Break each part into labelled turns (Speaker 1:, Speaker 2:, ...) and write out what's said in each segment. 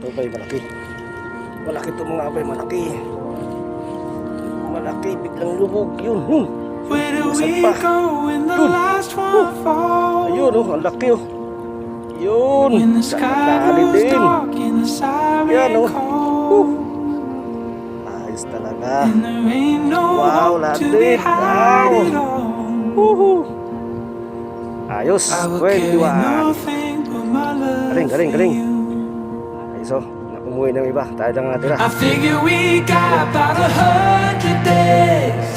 Speaker 1: Ito ba'y malaki? Malaki ito mga abay, malaki. Malaki, biglang lubog. Yun. Saan pa? Ayun oh, ang laki oh. Yun, nakakali din. Yan oh. Ayos talaga. Wow, landin. Wow. Ayos, 21. Galing. Ayos oh, umuwi ng iba. Tayo lang natira.
Speaker 2: I figure we got about 100 days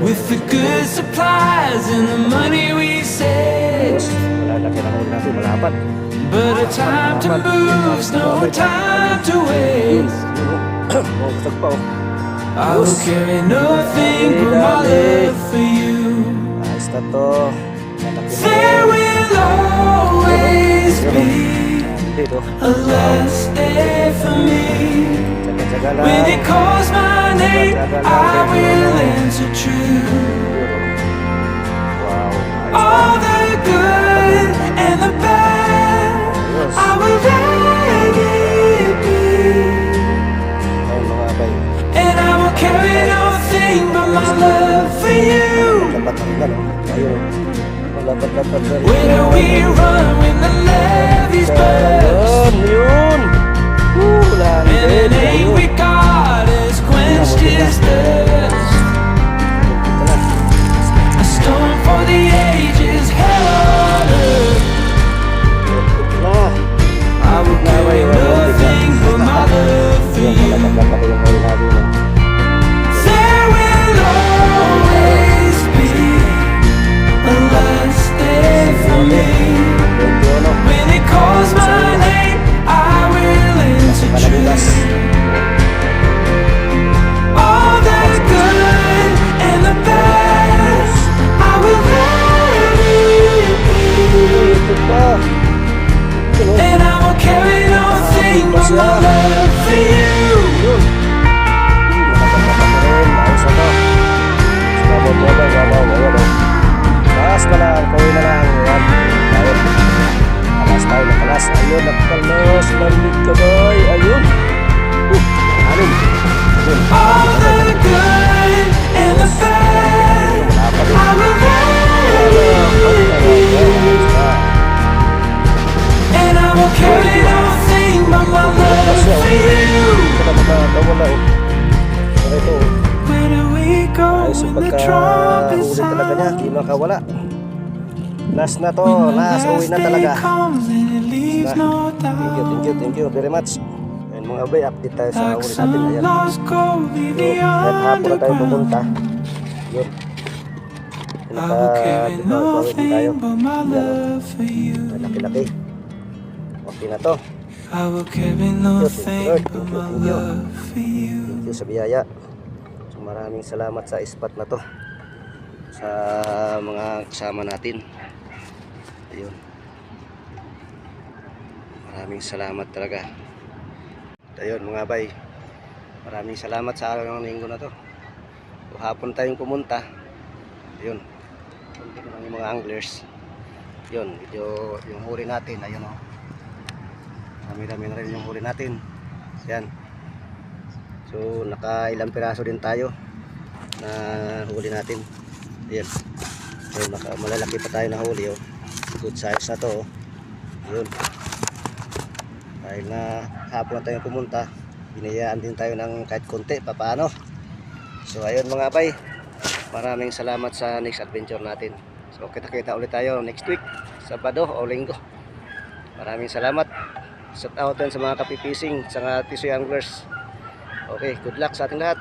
Speaker 2: with the good supplies and the money we saved.
Speaker 1: Lalaki na huli natin, malapat.
Speaker 2: But a time to move's no time to waste.
Speaker 1: Kusag pa oh.
Speaker 2: I will carry nothing but my love for you.
Speaker 1: Ayos na to.
Speaker 2: There will always be a last day for me. When it calls my name, I will answer true. All the good and the bad, I will let it be. And I will carry nothing but my love for you. Where do we run when the levees burst? And an ache we got is quenched his thirst. A storm for the ages, hell on earth. I will carry nothing but my love for you. There will always be a last day for me. When it calls my name, I will answer true. All the good and the bad, I will let it be. And I will carry nothing but my love for you.
Speaker 1: Kalas na lang, kawin na lang. Kalas tayo na kalas. Ayun, nakalos. Malimit ka boy. Ayun. Ayun.
Speaker 2: All the good and the bad, I will let it be. And I will carry nothing but my love for you. Where do we go when the trumpet sounds?
Speaker 1: Di makawala. Last na to. Last. Uwi na talaga. Thank you very much. Ayun mga bay, update tayo sa uli natin. Ayan. Kahit hapon na tayo pupunta. Yun. Nakagawin tayo. Laki-laki. Okay na to. Thank you sa biyaya. So, maraming salamat sa spot na to. Sa mga kasama natin. Ayun. Maraming salamat talaga. Ayun mga bay. Maraming salamat sa araw ng linggo na to. So, hapon tayong pumunta. Ayun. Kunti lang yung mga anglers. Yun, video yung huli natin. Ayun oh. Dami-dami na rin yung huli natin. Yan. So nakailang piraso din tayo na huli natin. Ayan. So malalaki pa tayo na huli oh. Good size na to oh. Yun. Dahil na hapon na tayo pumunta, binayaan din tayo ng kahit konti papaano. So ayun mga bay, maraming salamat sa next adventure natin. So kita-kita ulit tayo next week, Sabado o Linggo. Maraming salamat. Shout out sa mga kapipising, sa mga Tisoy Anglers. Okay, good luck sa ating lahat.